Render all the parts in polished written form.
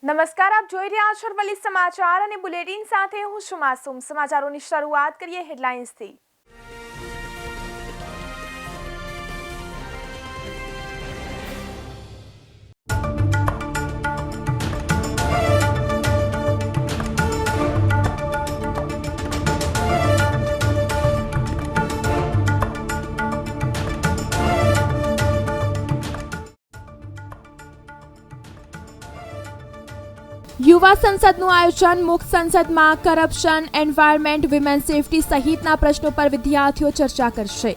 નમસ્કાર, આપ જોઈ રહ્યા છો અરવલ્લી સમાચાર અને બુલેટિન સાથે હું છું માસૂમ। સમાચારોની શરૂઆત કરીએ હેડલાઇન્સથી। યુવા સંસદનું આયોજન। મુક્ત સંસદમાં કરપ્શન, એન્વાયરમેન્ટ, વિમેન સેફટી સહિતના પ્રશ્નો પર વિદ્યાર્થીઓ ચર્ચા કરશે।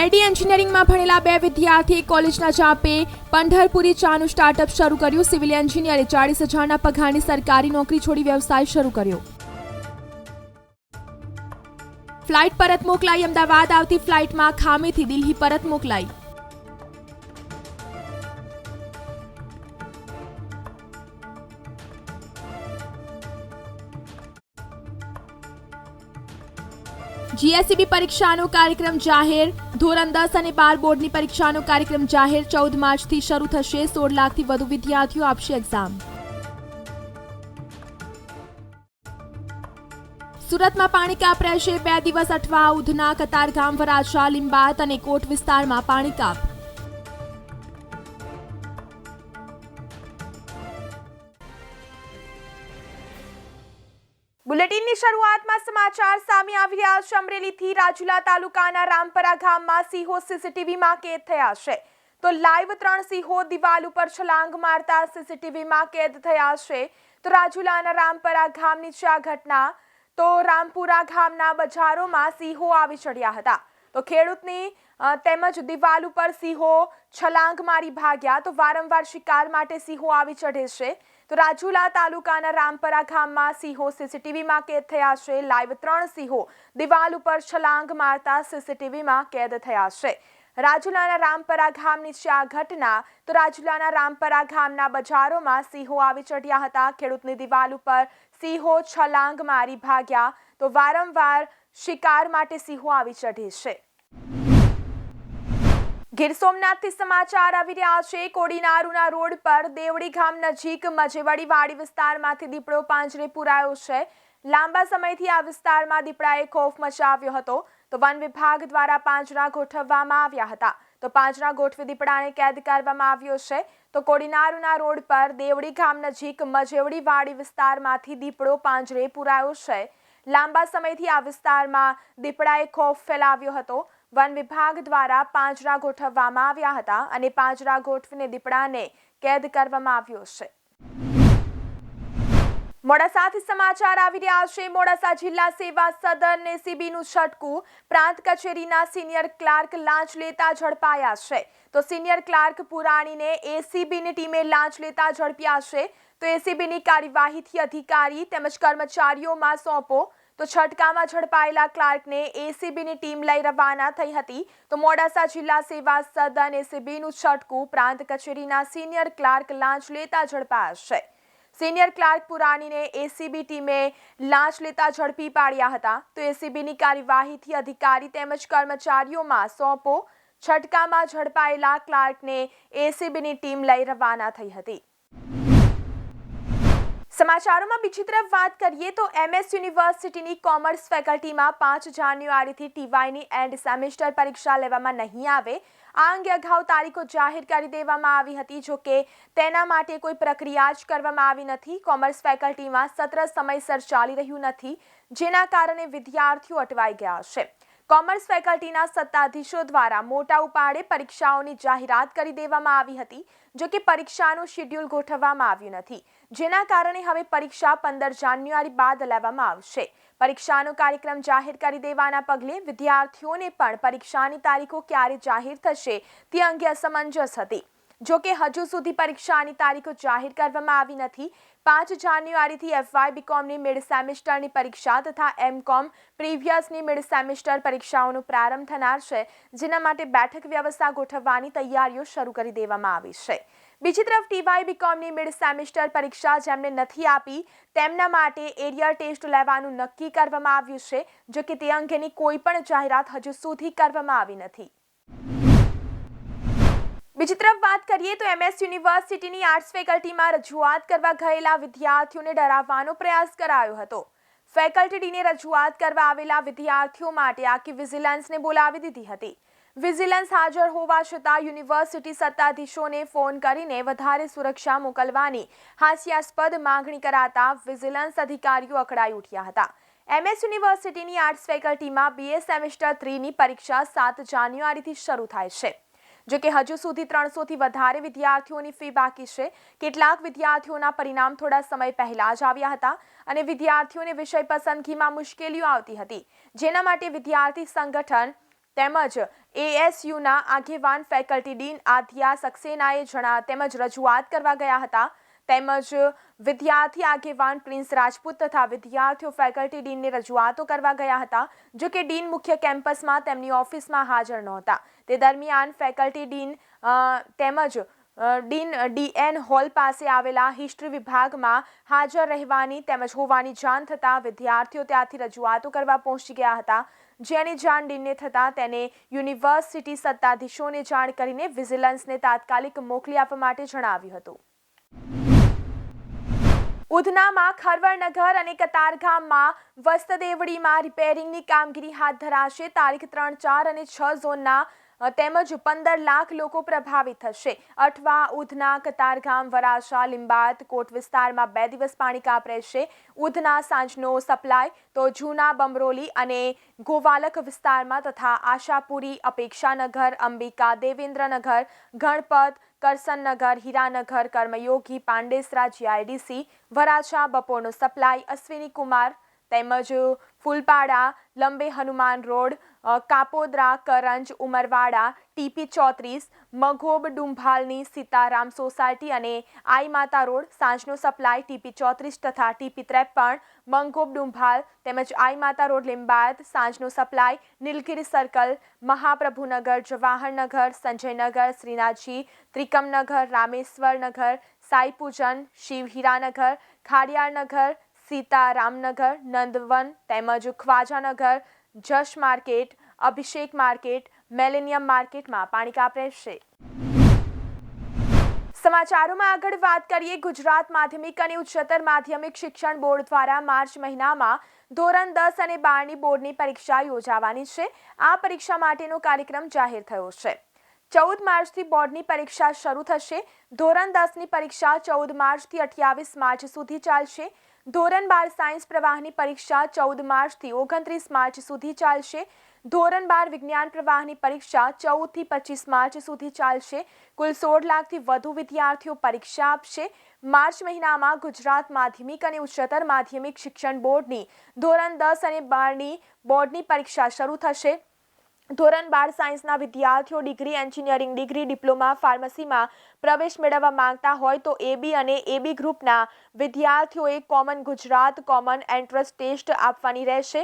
એડી એન્જિનિયરિંગમાં ભણેલા 2 વિદ્યાર્થી કોલેજના ચાપે પંઢરપુરી ચાનું સ્ટાર્ટઅપ શરૂ કર્યું। સિવિલ એન્જિનિયરે 40,000ના પગારની સરકારી નોકરી છોડી વ્યવસાય શરૂ કર્યો। ફ્લાઇટ પરત મોકલાઈ। અમદાવાદ આવતી ફ્લાઇટમાં ખામીથી દિલ્હી પરત મોકલાઈ। જીએસઈબી પરીક્ષાનો કાર્યક્રમ જાહેર। ધોરણ 10 અને 12 બોર્ડની પરીક્ષાનો કાર્યક્રમ જાહેર। 14 માર્ચથી શરૂ થશે। 16 લાખથી વધુ વિદ્યાર્થીઓ આપશે એક્ઝામ। સુરતમાં પાણી કાપ રહેશે 2 દિવસ અઠવા। ઉધના, કતારગામ, વરાછા, લીંબાયત અને કોટ વિસ્તારમાં પાણી કાપ। બુલેટિનની શરૂઆતમાં સમાચાર સામે આવી રહ્યા છે। અમરેલીથી રાજુલા તાલુકાના રામપરા ગામમાં સિંહો સીસીટીવીમાં કેદ થયા છે। તો લાઈવ 3 સિંહો દિવાલ ઉપર છલાંગ મારતા સીસીટીવીમાં કેદ થયા છે। તો રાજુલાના રામપરા ગામની છે આ ઘટના। તો રામપુરા ગામના બજારોમાં સિંહો આવી ચડ્યા હતા। તો ખેડૂતની તેમજ દિવાલ ઉપર સિંહો છલાંગ મારી ભાગ્યા। તો વારંવાર શિકાર માટે સિંહો આવી ચઢે છે। તો રાજુલા તાલુકાના રામપરા ગામમાં સિંહો સીસીટીવીમાં કેદ થયા છે। લાઈવ 3 સિંહો દિવાલ ઉપર છલાંગ મારતા સીસીટીવીમાં કેદ થયા છે। રાજુલાના રામપરા ગામની છે આ ઘટના। તો રાજુલાના રામપરા ગામના બજારોમાં સિંહો આવી ચઢ્યા હતા। ખેડૂતની દિવાલ ઉપર સિંહો છલાંગ મારી ભાગ્યા। તો વારંવાર શિકાર માટે સિંહો આવી ચઢે છે। ગીર સોમનાથથી સમાચાર આવી રહ્યા છે। કોડીનારુના રોડ પર દેવડી ગામ નજીક મજેવડી વાડી વિસ્તારમાંથી દીપડો પાંજરે પુરાયો છે। લાંબા સમયથી આ વિસ્તારમાં દીપડાએ ખોફ મચાવ્યો હતો। તો વન વિભાગ દ્વારા પાંજરા ગોઠવવામાં આવ્યા હતા। તો પાંજરા ગોઠવી દીપડાને કેદ કરવામાં આવ્યો છે। તો કોડીનારુના રોડ પર દેવડી ગામ નજીક મજેવડી વાડી વિસ્તારમાંથી દીપડો પાંજરે પુરાયો છે। લાંબા સમયથી આ વિસ્તારમાં દીપડાએ ખોફ ફેલાવ્યો હતો। વન વિભાગ દ્વારા પાંજરા ગોઠવવામાં આવ્યા હતા અને પાંજરા ગોઠવીને દીપડાને કેદ કરવામાં આવ્યો છે। મોડાસાથી સમાચાર આવી રહ્યા છે। મોડાસા જિલ્લા સેવા સદન એસીબીનું છટકું। પ્રાંત કચેરીના સિનિયર ક્લાર્ક લાંચ લેતા ઝડપાયા છે। તો સિનિયર ક્લાર્ક પુરાણીને એસીબીની ટીમે લાંચ લેતા ઝડપ્યા છે। તો એસીબીની કાર્યવાહીથી અધિકારી તેમજ કર્મચારીઓમાં સોંપો। તો છટકામાં ઝડપાયેલા ક્લાર્કને એસીબીની ટીમ લઈ રવાના થઈ હતી। તો મોડાસા જિલ્લા સેવા સદન એસીબીનું છટકું। પ્રાંત કચેરીના સિનિયર ક્લાર્ક લાંચ લેતા ઝડપાયા છે। સિનિયર ક્લાર્ક પુરાણીને એસીબી ટીમે લાંચ લેતા ઝડપી પાડ્યા હતા। તો એસીબીની કાર્યવાહીથી અધિકારી તેમજ કર્મચારીઓમાં સોંપો। છટકામાં ઝડપાયેલા ક્લાર્કને એસીબીની ટીમ લઈ રવાના થઈ હતી। સમાચારોમાં બીજી તરફ વાત કરીએ તો એમએસ યુનિવર્સિટીની કોમર્સ ફેકલ્ટીમાં 5 જાન્યુઆરીથી ટીવાયની એન્ડ સેમેસ્ટર પરીક્ષા લેવામાં નહીં આવે। આ અંગે અગાઉ તારીખો જાહેર કરી દેવામાં આવી હતી। જો કે તેના માટે કોઈ પ્રક્રિયા જ કરવામાં આવી નથી। કોમર્સ ફેકલ્ટીમાં સત્ર સમયસર ચાલી રહ્યું નથી, જેના કારણે વિદ્યાર્થીઓ અટવાઈ ગયા છે। કોમર્સ ફેકલ્ટીના સત્તાધીશો દ્વારા મોટા ઉપાડે પરીક્ષાઓની જાહેરાત કરી દેવામાં આવી હતી। જો કે પરીક્ષાનું શેડ્યુલ ગોઠવવામાં આવ્યું નથી, જેના કારણે હવે પરીક્ષા 15 જાન્યુઆરી બાદ લેવામાં આવશે। પરીક્ષાનો કાર્યક્રમ જાહેર કરી દેવાના પગલે વિદ્યાર્થીઓને પણ પરીક્ષાની તારીખો ક્યારે જાહેર થશે તે અંગે અસમંજસ હતી। જો કે હજુ સુધી પરીક્ષાની તારીખો જાહેર કરવામાં આવી નથી। 5 જાન્યુઆરીથી એફવાય બીકોમની મિડ સેમેસ્ટરની પરીક્ષા તથા એમકોમ પ્રીવિયસની મિડ સેમેસ્ટર પરીક્ષાઓનો પ્રારંભ થનાર છે, જેના માટે બેઠક વ્યવસ્થા ગોઠવવાની તૈયારીઓ શરૂ કરી દેવામાં આવી છે। બીજી તરફ ટીવાય બીકોમની મિડ સેમેસ્ટર પરીક્ષા જેમને નથી આપી તેમના માટે એરિયર ટેસ્ટ લેવાનું નક્કી કરવામાં આવ્યું છે। જો કે તે અંગેની કોઈ પણ જાહેરાત હજુ સુધી કરવામાં આવી નથી। બીજી તરફ વાત કરીએ તો MS યુનિવર્સિટીની આર્ટ્સ ફેકલ્ટીમાં રજૂઆત કરવા ગયેલા વિદ્યાર્થીઓને ડરાવવાનો પ્રયાસ કરાયો હતો. ફેકલ્ટી ડીને રજૂઆત કરવા આવેલા વિદ્યાર્થીઓ માટે આખી વિજિલન્સને બોલાવી દીધી હતી. વિજિલન્સ હાજર હોવા છતાં યુનિવર્સિટી સત્તાધીશોને ફોન કરીને વધારે સુરક્ષા મોકલવાની હાસ્યાસ્પદ માંગણી કરાતા વિજિલન્સ અધિકારીઓ અકળાઈ ઉઠ્યા હતા. MS યુનિવર્સિટીની આર્ટ્સ ફેકલ્ટીમાં BA સેમેસ્ટર 3ની પરીક્ષા 7 જાન્યુઆરીથી શરૂ થાય છે. જો કે હજુ સુધી 300થી વધારે વિદ્યાર્થીઓની ફી બાકી છે. કેટલાક વિદ્યાર્થીઓના પરિણામ થોડા સમય પહેલા જ આવ્યા હતા અને વિદ્યાર્થીઓને વિષય પસંદગીમાં મુશ્કેલીઓ આવતી હતી, જેના માટે વિદ્યાર્થી સંગઠન તેમજ ASUના આગેવાન ફેકલ્ટી ડીન આધ્યા સક્સેનાએ તેમજ રજૂઆત કરવા ગયા હતા. તેમજ વિદ્યાર્થી આગેવાન પ્રિન્સ રાજપૂત તથા વિદ્યાર્થીઓ ફેકલ્ટી ડીનને રજૂઆતો કરવા ગયા હતા. જો કે ડીન મુખ્ય કેમ્પસમાં તેમની ઓફિસમાં હાજર નહોતા. તે દરમિયાન ફેકલ્ટી ડીન તેમજ ડીન DN હોલ પાસે આવેલા હિસ્ટ્રી વિભાગમાં હાજર રહેવાની તેમજ હોવાની જાણ થતાં વિદ્યાર્થીઓ ત્યાંથી રજૂઆતો કરવા પહોંચી ગયા હતા. જેની જાણ ડીનને થતાં તેને યુનિવર્સિટી સત્તાધીશોને જાણ કરીને વિજિલન્સને તાત્કાલિક મોકલી આપવા માટે જણાવ્યું હતું. ઉધનામાં ખરવડનગર અને કતારગામમાં વસ્તદેવડીમાં રિપેરિંગની કામગીરી હાથ ધરાશે. તારીખ 3, 4 અને 6 ઝોનના તેમજ 15 લાખ લોકો પ્રભાવિત થશે. અઠવા, ઉધના, કતારગામ, વરાછા, લીંબાયત, કોટ વિસ્તારમાં 2 દિવસ પાણી કાપ રહેશે. ઉધના સાંજનો સપ્લાય તો જૂના બમરોલી અને ગોવાલક વિસ્તારમાં તથા આશાપુરી, અપેક્ષાનગર, અંબિકા, દેવેન્દ્રનગર, ગણપત, કરસનનગર, હીરાનગર, કર્મયોગી, પાંડેસરા, GIDC, વરાછા બપોરનો સપ્લાય, અશ્વિની કુમાર તેમજ ફૂલપાડા, લંબે હનુમાન રોડ, કાપોદ્રા, કરંજ, ઉમરવાડા, TP 34, મઘોબ ડુંભાલની સીતારામ સોસાયટી અને આઈ માતા રોડ, સાંજનો સપ્લાય TP 34 તથા TP 53, મંગોબ ડુંભાલ તેમજ આઈ માતા રોડ, લિંબાયત, સાંજનો સપ્લાય નીલગિરી સર્કલ, મહાપ્રભુનગર, જવાહરનગર, સંજયનગર, શ્રીનાથજી, ત્રિકમનગર, રામેશ્વરનગર, સાઈપૂજન, શિવહીરાનગર, ખાડિયાળનગર, સીતારામનગર, નંદવન તેમજ ખ્વાજાનગર, જશ માર્કેટ, અભિષેક માર્કેટ, મિલેનિયમ માર્કેટમાં પાણી કાપ રહેશે. સમાચારોમાં આગળ વાત કરીએ. ગુજરાત માધ્યમિક અને ઉચ્ચતર માધ્યમિક શિક્ષણ બોર્ડ દ્વારા માર્ચ મહિનામાં ધોરણ 10 અને 12ની બોર્ડની પરીક્ષા યોજાવાની છે. આ પરીક્ષા માટેનો કાર્યક્રમ જાહેર થયો છે. 14 માર્ચથી બોર્ડની પરીક્ષા શરૂ થશે. ધોરણ 10ની પરીક્ષા 14 માર્ચથી 28 માર્ચ સુધી ચાલશે. ધોરણ 12 સાયન્સ પ્રવાહની પરીક્ષા 14 માર્ચથી 29 માર્ચ સુધી ચાલશે. ધોરણ 12 વિજ્ઞાન પ્રવાહની પરીક્ષા 14થી 25 માર્ચ સુધી ચાલશે. કુલ 16 લાખથી વધુ વિદ્યાર્થીઓ પરીક્ષા આપશે. માર્ચ મહિનામાં ગુજરાત માધ્યમિક અને ઉચ્ચતર માધ્યમિક શિક્ષણ બોર્ડની ધોરણ 10 અને 12ની બોર્ડની પરીક્ષા શરૂ થશે. ધોરણ 12 સાયન્સના વિદ્યાર્થીઓ ડિગ્રી, એન્જિનિયરિંગ ડિગ્રી, ડિપ્લોમા, ફાર્મસીમાં પ્રવેશ મેળવવા માંગતા હોય તો AB અને AB ગ્રુપના વિદ્યાર્થીઓએ common Gujarat common entrance test આપવાની રહેશે.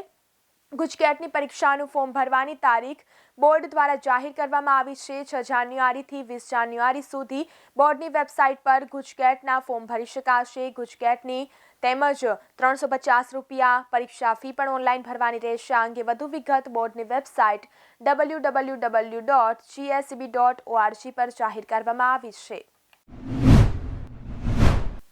ગુજકેટની પરીક્ષાનું ફોર્મ ભરવાની તારીખ બોર્ડ દ્વારા જાહેર કરવામાં આવી છે. 6 જાન્યુઆરીથી 20 જાન્યુઆરી સુધી બોર્ડની વેબસાઇટ પર ગુજકેટના ફોર્મ ભરી શકાશે. ગુજકેટની તેમજ ₹350 પરીક્ષા ફી પણ ઓનલાઈન ભરવાની રહેશે. આ અંગે વધુ વિગત બોર્ડની વેબસાઇટ www.gseb.org પર જાહેર કરવામાં આવી છે.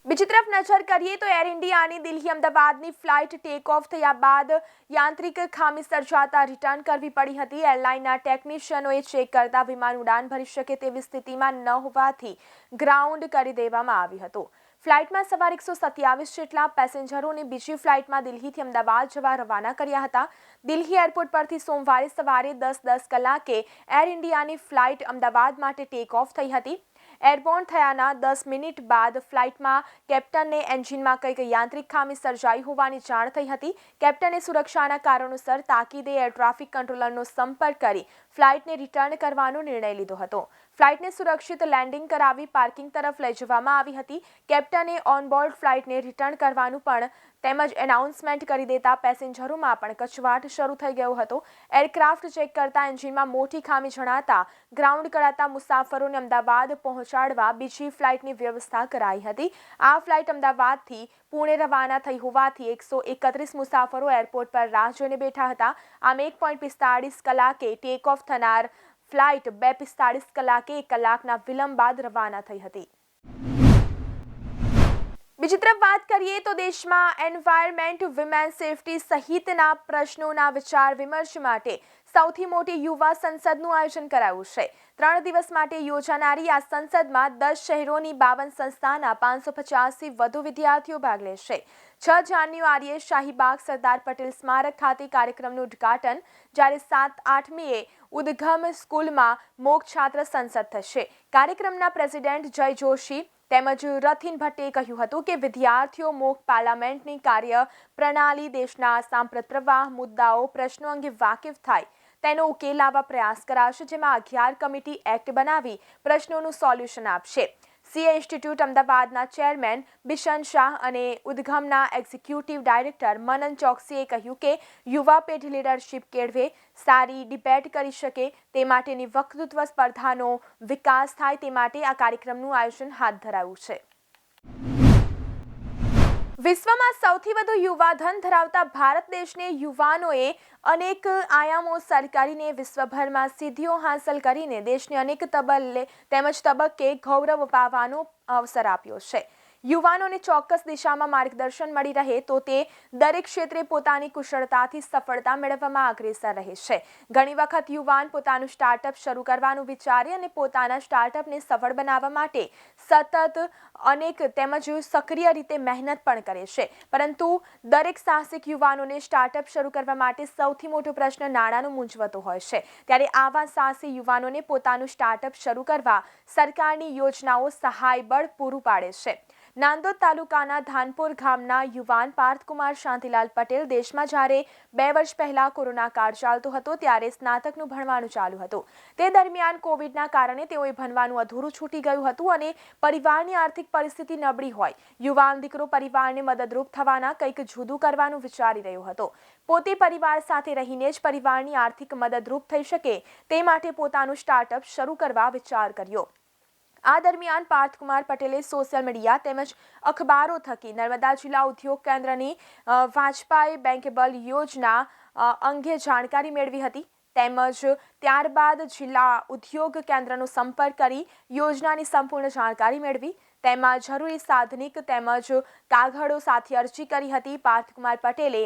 બીજી તરફ નજર કરીએ તો એર ઇન્ડિયાની દિલ્હી અમદાવાદની ફ્લાઇટ ટેક ઓફ થયા બાદ યાંત્રિક ખામી સર્જાતા રિટર્ન કરવી પડી હતી. એરલાઇનના ટેકનિશિયનોએ ચેક કરતા વિમાન ઉડાન ભરી શકે તેવી સ્થિતિમાં ન હોવાથી ગ્રાઉન્ડ કરી દેવામાં આવ્યું હતું. ફ્લાઇટમાં સવાર 127 જેટલા પેસેન્જરોને બીજી ફ્લાઇટમાં દિલ્હીથી અમદાવાદ જવા રવાના કર્યા હતા. દિલ્હી એરપોર્ટ પરથી સોમવારે સવારે 10:10 કલાકે એર ઇન્ડિયાની ફ્લાઇટ અમદાવાદ માટે ટેક ઓફ થઈ હતી. એરબોર્ન થયાના 10 મિનિટ બાદ ફ્લાઇટમાં કેપ્ટનને એન્જિનમાં કંઈક યાંત્રિક ખામી સર્જાઈ હોવાની જાણ થઈ હતી. કેપ્ટને સુરક્ષાના કારણોસર તાકીદે એર ટ્રાફિક કંટ્રોલરનો સંપર્ક કરી ફ્લાઇટને રિટર્ન કરવાનો નિર્ણય લીધો હતો. ફ્લાઇટને સુરક્ષિત લેન્ડિંગ કરાવી પાર્કિંગ તરફ લઈ જવામાં આવી હતી. કેપ્ટને ઓનબોર્ડ ફ્લાઇટને રિટર્ન કરવાનું પણ તેમજ એનાઉન્સમેન્ટ કરી દેતા પેસેન્જરોમાં પણ કચવાટ શરૂ થઈ ગયો હતો. એરક્રાફ્ટ ચેક કરતા એન્જિનમાં મોટી ખામી જણાતા ગ્રાઉન્ડ કરાતા મુસાફરોને અમદાવાદ પહોંચાડવા બીજી ફ્લાઇટની વ્યવસ્થા કરાઈ હતી. આ ફ્લાઇટ અમદાવાદથી પુણે રવાના થઈ હોવાથી 131 મુસાફરો એરપોર્ટ પર રાહ જોઈને બેઠા હતા. આમ 1.45 કલાકે ટેક ઓફ થનાર ફ્લાઇટ 2:45 કલાકે 1 કલાકના વિલંબ બાદ રવાના થઈ હતી. બીજી તરફ વાત કરીએ તો દેશમાં એન્વાયરમેન્ટ, વિમેન સેફટી સહિતના પ્રશ્નોના વિચાર વિમર્શ માટે સૌથી મોટી યુવા સંસદનું આયોજન કરાયું છે. 3 દિવસ માટે યોજાનારી આ સંસદમાં 10 શહેરોની 52 સંસ્થાના 550થી વધુ વિદ્યાર્થીઓ ભાગ લેશે. 6 જાન્યુઆરીએ શાહીબાગ સરદાર પટેલ સ્મારક ખાતે કાર્યક્રમનું ઉદ્ઘાટન, જ્યારે 7-8મીએ ઉદ્ગમ સ્કૂલમાં મોક છાત્ર સંસદ થશે. કાર્યક્રમના પ્રેસિડેન્ટ જય જોશી તેમજ રથીન ભટ્ટે કહ્યું હતું કે વિદ્યાર્થીઓ મોક પાર્લામેન્ટની કાર્ય પ્રણાલી, દેશના સાંપ્રત પ્રવાહ, મુદ્દાઓ, પ્રશ્નો અંગે વાકેફ થાય તેનો ઉકેલ લાવવા પ્રયાસ કરાશે, જેમાં 11 કમિટી એક્ટ બનાવી પ્રશ્નોનું સોલ્યુશન આપશે. સીએ ઇન્સ્ટિટ્યૂટ અમદાવાદના ચેરમેન બિશન શાહ અને ઉદ્ગમના એક્ઝિક્યુટિવ ડાયરેક્ટર મનન ચોકસીએ કહ્યું કે યુવા પેઢી લીડરશિપ કેળવે, સારી ડિબેટ કરી શકે તે માટેની વક્તૃત્વ સ્પર્ધાનો વિકાસ થાય તે માટે આ કાર્યક્રમનું આયોજન હાથ ધરાયું છે. વિશ્વમાં સૌથી વધુ યુવાધન ધરાવતા ભારત દેશને યુવાનોએ અનેક આયામો સર કરીને વિશ્વભરમાં સિદ્ધિઓ હાંસલ કરીને દેશને અનેક તબક્કે ગૌરવ અપાવવાનો અવસર આપ્યો છે. યુવાનોને ચોક્કસ દિશામાં માર્ગદર્શન મળી રહે તો તે દરેક ક્ષેત્રે પોતાની કુશળતાથી સફળતા મેળવવામાં અગ્રેસર રહે છે. ઘણી વખત યુવાન પોતાનું સ્ટાર્ટઅપ શરૂ કરવાનું વિચારે અને પોતાના સ્ટાર્ટઅપને સફળ બનાવવા માટે સતત અનેક તેમજ સક્રિય રીતે મહેનત પણ કરે છે. પરંતુ દરેક સાહસિક યુવાનોને સ્ટાર્ટઅપ શરૂ કરવા માટે સૌથી મોટો પ્રશ્ન નાણાંનો મૂંઝવતો હોય છે. ત્યારે આવા સાહસી યુવાનોને પોતાનું સ્ટાર્ટઅપ શરૂ કરવા સરકારની યોજનાઓ સહાયબળ પૂરું પાડે છે. નાંદોદ તાલુકાના ધાનપુર ગામના યુવાન પાર્થકુમાર શાંતિલાલ પટેલ દેશમાં જ્યારે 2 વર્ષ પહેલા કોરોના કાળ ચાલતો હતો ત્યારે સ્નાતકનું ભણવાનું ચાલુ હતું. તે દરમિયાન કોવિડના કારણે તેઓએ ભણવાનું અધૂરું છૂટી ગયું હતું અને પરિવારની આર્થિક પરિસ્થિતિ નબળી હોય. યુવાન દીકરો પરિવારને મદદરૂપ થવાના કંઈક જુદું કરવાનું વિચારી રહ્યો હતો. પોતે પરિવાર સાથે રહીને જ પરિવારની આર્થિક મદદરૂપ થઈ શકે તે માટે પોતાનું સ્ટાર્ટઅપ શરૂ કરવા વિચાર કર્યો. આ દરમિયાન પાર્થકુમાર પટેલે સોશિયલ મીડિયા તેમજ અખબારો થકી નર્મદા જિલ્લા ઉદ્યોગ કેન્દ્રની વાજપાઈ બેંકેબલ યોજના અંગે જાણકારી મેળવી હતી. તેમજ ત્યારબાદ જિલ્લા ઉદ્યોગ કેન્દ્રનો સંપર્ક કરી યોજનાની સંપૂર્ણ જાણકારી મેળવી. તેમાં જરૂરી સાધનિક તેમજ કાગળો સાથે અરજી કરી હતી. પાર્થકુમાર પટેલે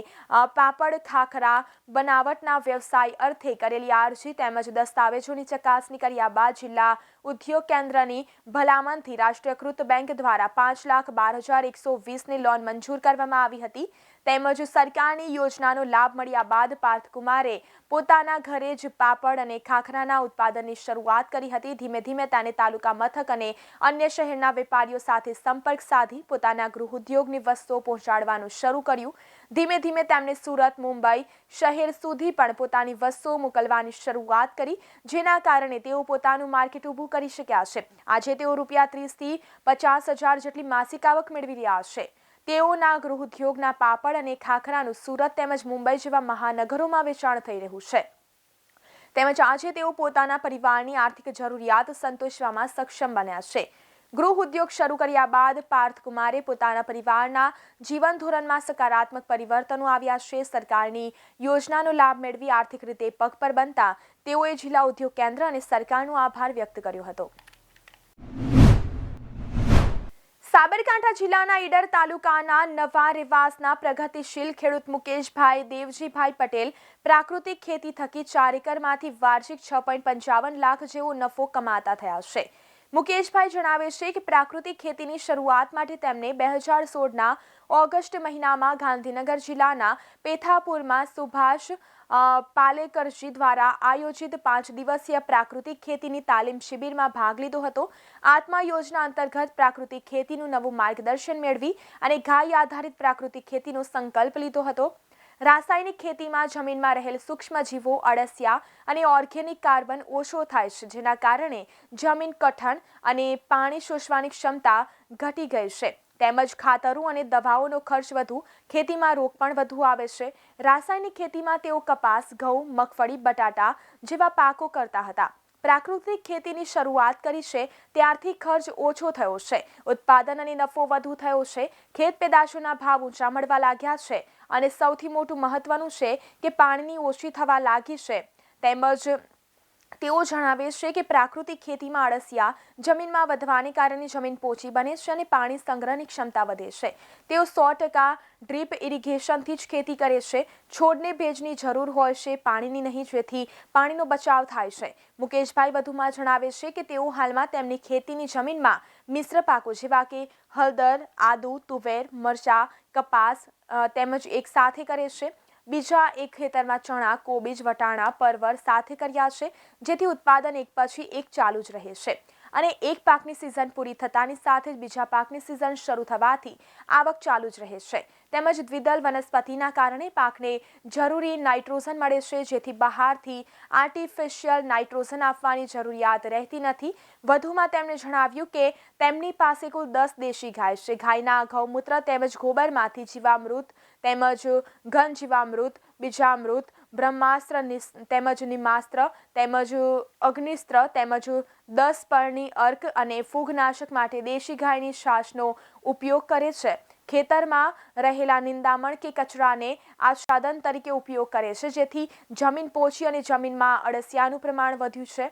પાપડ ખાખરા બનાવટના વ્યવસાય અર્થે કરેલી અરજી તેમજ દસ્તાવેજોની ચકાસણી કર્યા બાદ જિલ્લા ઉદ્યોગ કેન્દ્રની ભલામણથી રાષ્ટ્રીયકૃત બેંક દ્વારા 5,12,120ની લોન મંજૂર કરવામાં આવી હતી. તેમજ સરકારની યોજનાનો લાભ મળ્યા બાદ પાર્થકુમારે પોતાના ઘરે જ પાપડ અને ખાખરાના ઉત્પાદનની શરૂઆત કરી હતી. ધીમે ધીમે તેને તાલુકા મથક અને અન્ય શહેરના વેપારીઓ સાથે સંપર્ક સાધી પોતાના ગૃહ ઉદ્યોગની વસ્તુઓ પહોંચાડવાનું શરૂ કર્યું. ધીમે ધીમે તેમણે સુરત, મુંબઈ શહેર સુધી પણ પોતાની વસ્તુઓ મોકલવાની શરૂઆત કરી, જેના કારણે તેઓ પોતાનું માર્કેટ ઊભું કરી શક્યા છે. આજે તેઓ ₹30,000થી 50,000 જેટલી માસિક આવક મેળવી રહ્યા છે. તેઓના ગૃહ ઉદ્યોગના પાપડ અને ખાખરાનું સુરત તેમજ મુંબઈ જેવા મહાનગરોમાં વેચાણ થઈ રહ્યું છે. તેમજ આજે તેઓ પોતાના પરિવારની આર્થિક જરૂરિયાત સંતોષવામાં સક્ષમ બન્યા છે. ગૃહ ઉદ્યોગ શરૂ કર્યા બાદ પાર્થકુમારે પોતાના પરિવારના જીવન ધોરણમાં સકારાત્મક પરિવર્તનો આવ્યા છે. સરકારની યોજનાનો લાભ મેળવી આર્થિક રીતે પગ પર બનતા તેઓએ જિલ્લા ઉદ્યોગ કેન્દ્ર અને સરકારનો આભાર વ્યક્ત કર્યો હતો. સાબરકાંઠા જિલ્લાના ઈડર તાલુકાના નવા રેવાસના પ્રગતિશીલ ખેડૂત મુકેશભાઈ દેવજીભાઈ પટેલ પ્રાકૃતિક ખેતી થકી 4 એકરમાંથી વાર્ષિક 6.55 લાખ જેવો નફો કમાતા થયા છે. મુકેશભાઈ જણાવે છે કે પ્રાકૃતિક ખેતીની શરૂઆત માટે તેમને 2016ના ઓગસ્ટ મહિનામાં ગાંધીનગર જિલ્લાના પેથાપુરમાં સુભાષ પાલેકરજી દ્વારા આયોજિત 5 દિવસીય પ્રાકૃતિક ખેતીની તાલીમ શિબિરમાં ભાગ લીધો હતો. આત્મા યોજના અંતર્ગત પ્રાકૃતિક ખેતીનું નવું માર્ગદર્શન મેળવી અને ગાય આધારિત પ્રાકૃતિક ખેતીનો સંકલ્પ લીધો હતો. રાસાયણિક ખેતીમાં જમીનમાં રહેલ સૂક્ષ્મજીવો, અળસિયા અને ઓર્ગેનિક કાર્બન ઓછો થાય છે, જેના કારણે જમીન કઠણ અને પાણી શોષવાની ક્ષમતા ઘટી ગઈ છે. તેમજ ખાતરો અને દવાઓનો ખર્ચ વધુ, ખેતીમાં રોગ પણ વધુ આવે છે. રાસાયણિક ખેતીમાં તેઓ કપાસ, ઘઉં, મગફળી, બટાટા જેવા પાકો કરતા હતા. પ્રાકૃતિક ખેતીની શરૂઆત કરી છે ત્યારથી ખર્ચ ઓછો થયો છે, ઉત્પાદન અને નફો વધુ થયો છે, ખેત પેદાશોના ભાવ ઊંચા મળવા લાગ્યા છે અને સૌથી મોટું મહત્વનું છે કે પાણીની ઓછી થવા લાગી છે. તેમજ તેઓ જણાવે છે કે પ્રાકૃતિક ખેતીમાં અળસિયા જમીનમાં વધવાને કારણે જમીન પોચી બને છે અને પાણી સંગ્રહની ક્ષમતા વધે છે। તેઓ 100% ડ્રીપ ઇરિગેશનથી જ ખેતી કરે છે। છોડને ભેજની જરૂર હોય છે, પાણીની નહીં, જેથી પાણીનો બચાવ થાય છે। મુકેશભાઈ વધુમાં જણાવે છે કે તેઓ હાલમાં તેમની ખેતીની જમીનમાં મિશ્ર પાકો જેવા કે હળદર, આદુ, તુવેર, મરચાં, કપાસ તેમજ એક સાથે કરે છે। બીજા એક ખેતરમાં ચણા, કોબીજ, વટાણા, પરવર સાથે કર્યા છે, જેથી ઉત્પાદન એક પછી એક ચાલુ જ રહે છે અને એક પાકની સિઝન પૂરી થતાની સાથે જ બીજા પાકની સિઝન શરૂ થવાથી આવક ચાલુ જ રહે છે। તેમજ દ્વિદળ વનસ્પતિના કારણે પાકને જરૂરી નાઇટ્રોજન મળે છે, જેથી બહારથી આર્ટિફિશિયલ નાઇટ્રોજન આપવાની જરૂરિયાત રહેતી નથી। વધુમાં તેમણે જણાવ્યું કે તેમની પાસે કુલ 10 દેશી ગાય છે। ગાયના ગૌમૂત્ર તેમજ ગોબરમાંથી જીવામૃત તેમજ ઘન જીવામૃત, બીજામૃત, બ્રહ્માસ્ત્ર તેમજ નિમાસ્ત્ર તેમજ અગ્નિસ્ત્ર તેમજ 10 પરની અર્ક અને ફૂગનાશક માટે દેશી ગાયની છાશનો ઉપયોગ કરે છે। ખેતરમાં રહેલા નિંદામણ કે કચરાને આચ્છાદન તરીકે ઉપયોગ કરે છે, જેથી જમીન પોચી અને જમીનમાં અળસિયાનું પ્રમાણ વધ્યું છે।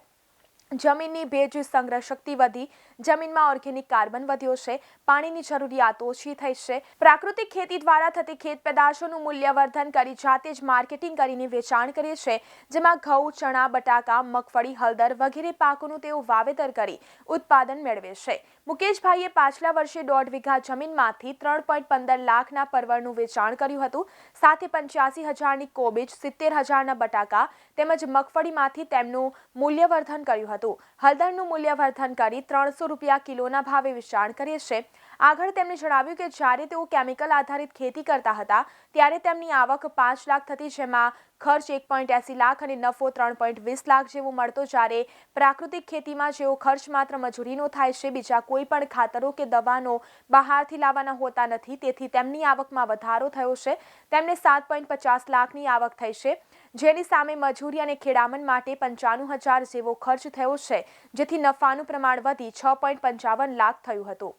જમીનની ભેજ સંગ્રહ શક્તિ વધી, જમીનમાં ઓર્ગેનિક કાર્બન વધ્યો છે, પાણીની જરૂરિયાત ઓછી થઈ છે। પ્રાકૃતિક ખેતી દ્વારા થતી ખેત પેદાશોનું મૂલ્યવર્ધન કરી જાતે જ માર્કેટિંગ કરીને વેચાણ કરે છે, જેમાં ઘઉં, ચણા, બટાકા, મગફળી, હળદર વગેરે પાકોનું તેઓ વાવેતર કરી ઉત્પાદન મેળવે છે। મુકેશભાઈએ પાછલા વર્ષે 1.5 વીઘા જમીનમાંથી 3.15 લાખના પરવળનું વેચાણ કર્યું હતું, સાથે 85,000ની કોબીજ, 70,000ના બટાકા તેમજ મગફળીમાંથી તેમનું મૂલ્યવર્ધન કર્યું હતું। હળદરનું મૂલ્યવર્ધન કરી 300 રૂપિયા કિલોના ભાવે વેચાણ કરે છે। આગળ તેમણે જણાવ્યું કે જ્યારે તેઓ કેમિકલ આધારિત ખેતી કરતા હતા ત્યારે તેમની આવક 5 લાખ થતી, જેમાં ખર્ચ 1.80 લાખ અને નફો 3.20 લાખ જેવો મળતો, જ્યારે પ્રાકૃતિક ખેતીમાં જેવો ખર્ચ માત્ર મજૂરીનો થાય છે, બીજા કોઈ પણ ખાતરો કે દવાનો બહારથી લાવવાના હોતા નથી, તેથી તેમની આવકમાં વધારો થયો છે। તેમને 7.50 લાખની આવક થઈ છે, જેની સામે મજૂરી અને ખેડામણ માટે 95,000 જેવો ખર્ચ થયો છે, જેથી નફાનું પ્રમાણ વધી 6.55 લાખ થયું હતું।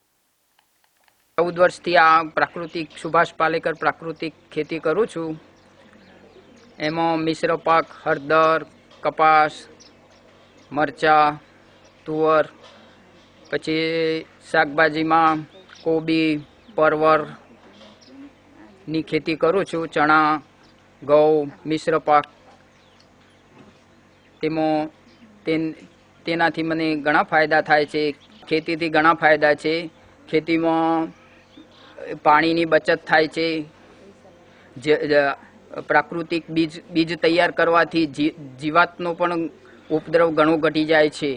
14 વર્ષથી આ પ્રાકૃતિક સુભાષ પાલેકર પ્રાકૃતિક ખેતી કરું છું। એમાં મિશ્ર પાક હળદર, કપાસ, મરચાં, તુવર, પછી શાકભાજીમાં કોબી, પરવરની ખેતી કરું છું। ચણા, ઘઉં, મિશ્ર પાક તેનાથી મને ઘણા ફાયદા થાય છે। ખેતીથી ઘણા ફાયદા છે। ખેતીમાં પાણીની બચત થાય છે। પ્રાકૃતિક બીજ તૈયાર કરવાથી જીવાતનો પણ ઉપદ્રવ ઘણો ઘટી જાય છે।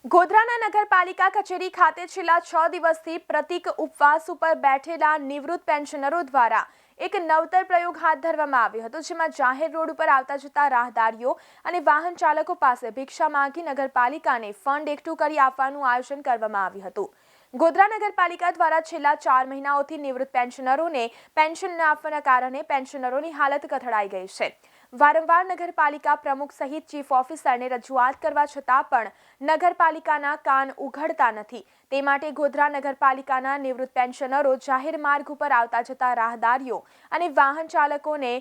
ગોધરાના નગરપાલિકા કચેરી ખાતે છેલ્લા 6 દિવસથી પ્રતિક ઉપવાસ ઉપર બેઠેલા નિવૃત્ત પેન્શનરો દ્વારા એક નવતર પ્રયોગ હાથ ધરવામાં આવ્યો હતો, જેમાં જાહેર રોડ ઉપર આવતા જતા રાહદારીઓ અને વાહન ચાલકો પાસે ભિક્ષા માંગી નગરપાલિકાને ફંડ એકઠું કરી આપવાનું આયોજન કરવામાં આવ્યું હતું। ગોધરા નગરપાલિકા દ્વારા છેલ્લા 4 મહિનાઓથી નિવૃત્ત પેન્શનરોને પેન્શન ન આપવાના કારણે પેન્શનરોની હાલત કથળાઈ ગઈ છે। વારંવાર નગરપાલિકા પ્રમુખ સહિત ચીફ ઓફિસરને રજૂઆત કરવા છતાં પણ નગરપાલિકાના કાન ઉઘડતા નથી। તે માટે ગોધરા નગરપાલિકાના નિવૃત્ત પેન્શનરો જાહેર માર્ગ ઉપર આવતા જતા રાહદારીઓ અને વાહન ચાલકોને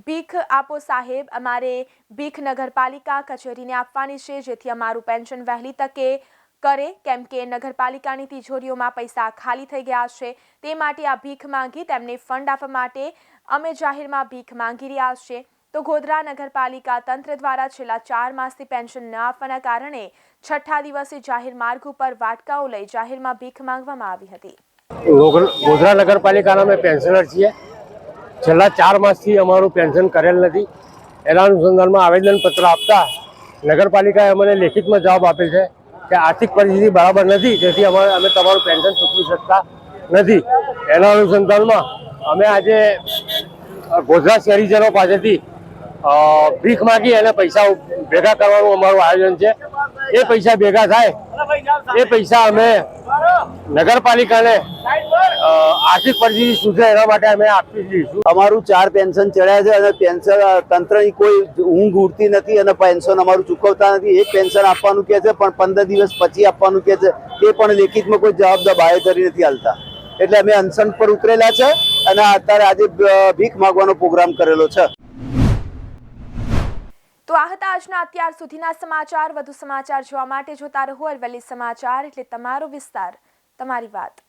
ભીખ આપો સાહેબ, અમારે ભીખ નગરપાલિકા કચેરીને આપવાની છે, જેથી અમારું પેન્શન વહેલી તકે કરે, કેમ કે નગરપાલિકાની તિજોરીઓમાં પૈસા ખાલી થઈ ગયા છે। તે માટે આ ભીખ માંગી તેમને ફંડ આપવા માટે અમે જાહેરમાં ભીખ માંગી રહ્યા છીએ। તો ગોધરા નગરપાલિકા તંત્ર દ્વારા છેલ્લા 4 માસથી પેન્શન ન આપવાના કારણે 6ઠ્ઠા દિવસે જાહેર માર્ગ ઉપર વાટકાઓ લઈ જાહેરમાં ભીખ માંગવામાં આવી હતી। ગોધરા નગરપાલિકાના અમે પેન્શનર છીએ। છેલ્લા 4 માસથી અમારું પેન્શન કરેલ નથી। એના અનુસંધાનમાં આવેદનપત્ર આપતા નગરપાલિકાએ અમને લેખિતમાં જવાબ આપેલ છે કે આર્થિક પરિસ્થિતિ બરાબર નથી, તેથી અમે તમારું પેન્શન ચૂકવી શકતા નથી। એના અનુસંધાનમાં અમે આજે ગોધરા શહેરીજનો પાસેથી ભીખ માગી અને પૈસા ભેગા કરવાનું અમારું આયોજન છે। એ પૈસા ભેગા થાય એ પૈસા અમે નગરપાલિકાને આર્થિક પરિસ્થિતિ સુધરે એના માટે અમે આપી દઈશું। અમારું 4 પેન્શન ચડ્યા છે અને પેન્શન તંત્રની કોઈ ઊંઘ ઉડતી નથી અને પેન્શન અમારું ચૂકવતા નથી। એક પેન્શન આપવાનું કહે છે પણ 15 દિવસ પછી આપવાનું કહે છે, તે પણ લેખિતમાં કોઈ જવાબ બાહેધરી નથી હાલતા। એટલે અમે અનશન પર ઉતરેલા છે અને અત્યારે આજે ભીખ માંગવાનો પ્રોગ્રામ કરેલો છે। તો આ હતા આજના અત્યાર સુધીના સમાચાર. વધુ સમાચાર જોવા માટે જોતા રહો અરવલ્લી સમાચાર, એટલે તમારો વિસ્તાર, તમારી વાત.